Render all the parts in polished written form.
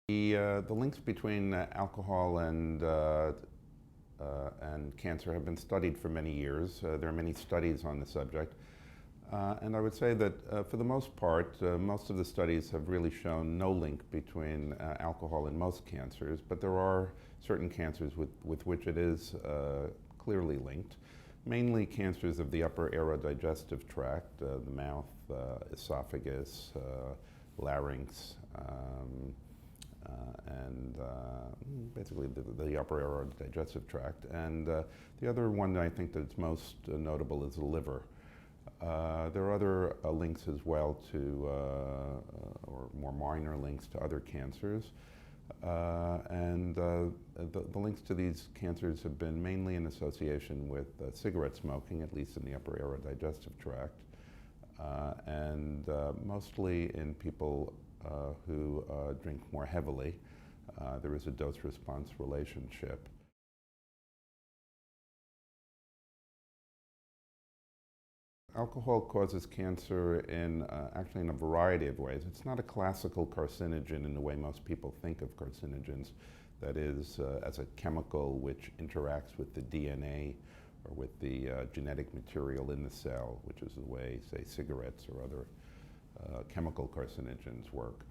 The links between alcohol and cancer have been studied for many years. There are many studies on the subject. And I would say that for the most part, most of the studies have really shown no link between alcohol and most cancers, but there are certain cancers with which it is clearly linked, mainly cancers of the upper aerodigestive tract, the mouth, esophagus, larynx, and basically the upper aerodigestive tract. And the other one that I think that's most notable is the liver. There are other links as well to, or more minor links to other cancers. The links to these cancers have been mainly in association with cigarette smoking, at least in the upper aerodigestive tract, and mostly in people who drink more heavily. There is a dose-response relationship. Alcohol causes cancer actually in a variety of ways. It's not a classical carcinogen in the way most people think of carcinogens, that is, as a chemical which interacts with the DNA or with the genetic material in the cell, which is the way, say, cigarettes or other chemical carcinogens work.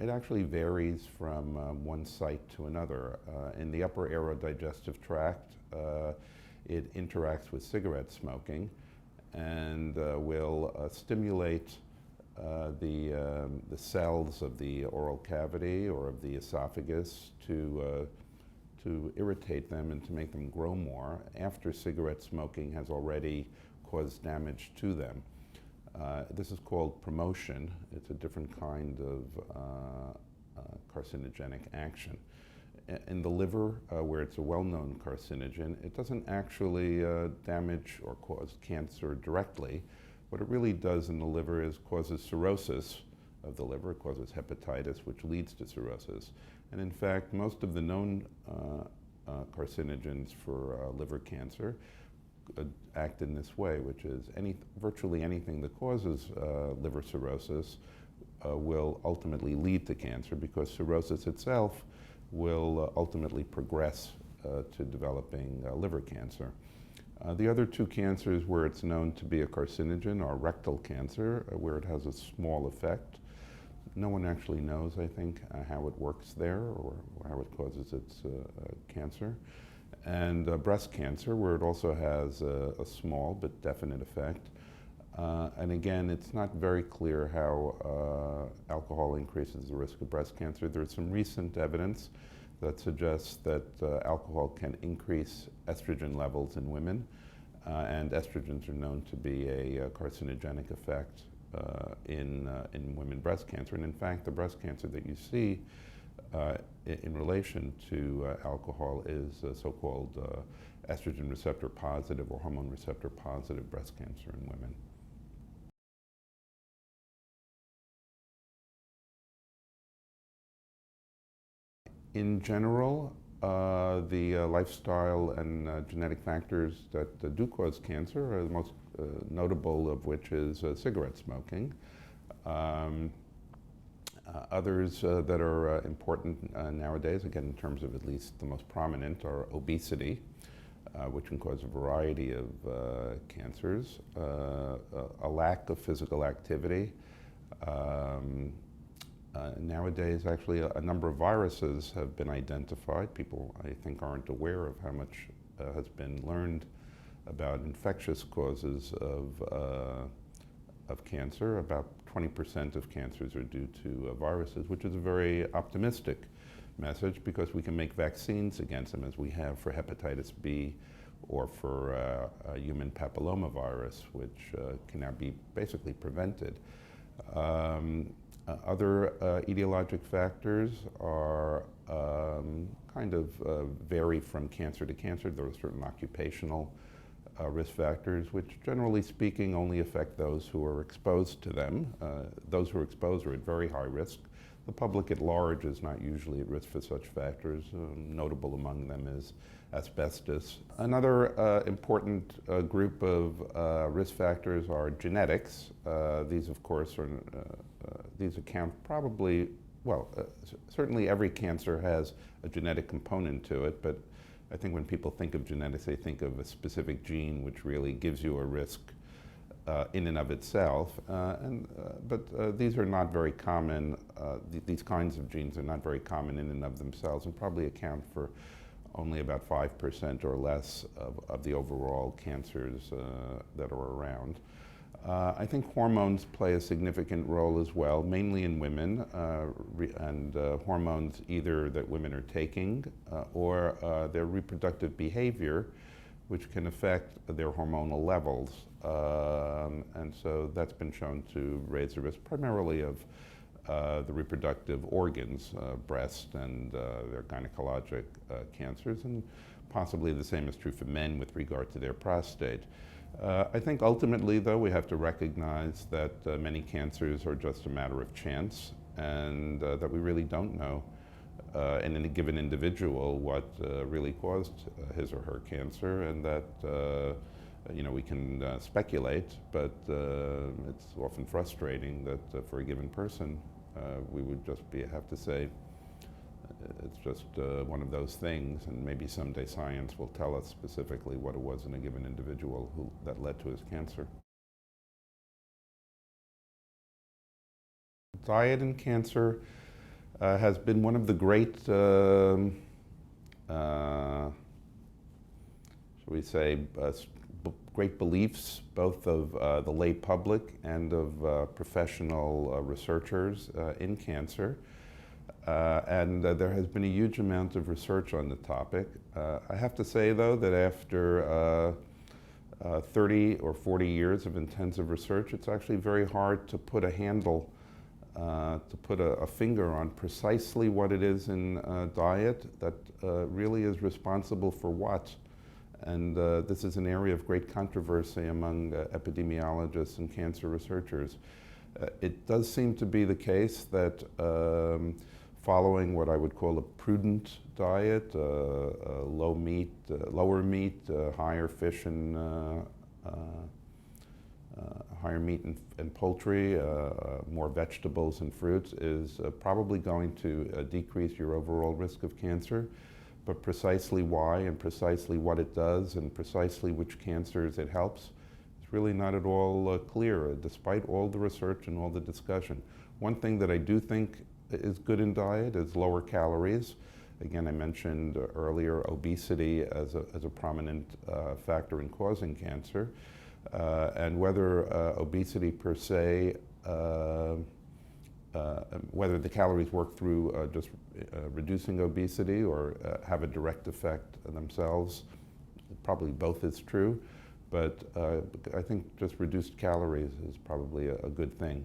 It actually varies from one site to another. In the upper aerodigestive tract, it interacts with cigarette smoking and will stimulate the cells of the oral cavity or of the esophagus to irritate them and to make them grow more after cigarette smoking has already caused damage to them. This is called promotion. It's a different kind of carcinogenic action. In the liver, where it's a well-known carcinogen, it doesn't actually damage or cause cancer directly. What it really does in the liver is causes cirrhosis of the liver. It causes hepatitis, which leads to cirrhosis. And in fact, most of the known carcinogens for liver cancer act in this way, which is virtually anything that causes liver cirrhosis will ultimately lead to cancer, because cirrhosis itself will ultimately progress to developing liver cancer. The other two cancers where it's known to be a carcinogen are rectal cancer, where it has a small effect. No one actually knows, I think, how it works there or how it causes its cancer. And breast cancer, where it also has a small but definite effect. And again, it's not very clear how alcohol increases the risk of breast cancer. There's some recent evidence that suggests that alcohol can increase estrogen levels in women, and estrogens are known to be a carcinogenic effect in women breast cancer. And in fact, the breast cancer that you see in relation to alcohol is so-called estrogen receptor positive or hormone receptor positive breast cancer in women. In general, the lifestyle and genetic factors that do cause cancer are the most notable of which is cigarette smoking. Others that are important nowadays, again in terms of at least the most prominent, are obesity, which can cause a variety of cancers, a lack of physical activity. Nowadays, actually, a number of viruses have been identified. People, I think, aren't aware of how much has been learned about infectious causes of cancer. About 20% of cancers are due to viruses, which is a very optimistic message, because we can make vaccines against them, as we have for hepatitis B or for human papillomavirus, which can now be basically prevented. Other etiologic factors are kind of vary from cancer to cancer. There are certain occupational risk factors, which generally speaking only affect those who are exposed to them. Those who are exposed are at very high risk. The public at large is not usually at risk for such factors. Notable among them is asbestos. Another important group of risk factors are genetics. These, of course, these account probably well, certainly every cancer has a genetic component to it, but I think when people think of genetics, they think of a specific gene which really gives you a risk in and of itself. But these are not very common, these kinds of genes are not very common in and of themselves, and probably account for only about 5% or less of the overall cancers that are around. I think hormones play a significant role as well, mainly in women, and hormones either that women are taking or their reproductive behavior, which can affect their hormonal levels. And so that's been shown to raise the risk primarily of the reproductive organs, breast and their gynecologic cancers, and possibly the same is true for men with regard to their prostate. I think ultimately, though, we have to recognize that many cancers are just a matter of chance, and that we really don't know in any given individual what really caused his or her cancer, and that you know, we can speculate, but it's often frustrating that for a given person, we would just have to say, it's just one of those things, and maybe someday science will tell us specifically what it was in a given individual that led to his cancer. Diet and cancer has been one of the great, shall we say, great beliefs, both of the lay public and of professional researchers in cancer. And there has been a huge amount of research on the topic. I have to say, though, that after 30 or 40 years of intensive research, it's actually very hard to put a handle, to put a finger on precisely what it is in diet that really is responsible for what. And this is an area of great controversy among epidemiologists and cancer researchers. It does seem to be the case that following what I would call a prudent diet, lower meat, higher fish and higher meat and poultry, more vegetables and fruits is probably going to decrease your overall risk of cancer. But precisely why and precisely what it does and precisely which cancers it helps is really not at all clear, despite all the research and all the discussion. One thing that I do think is good in diet is lower calories. Again, I mentioned earlier obesity as a prominent factor in causing cancer. And whether obesity per se, whether the calories work through just reducing obesity or have a direct effect themselves, probably both is true. But I think just reduced calories is probably a good thing.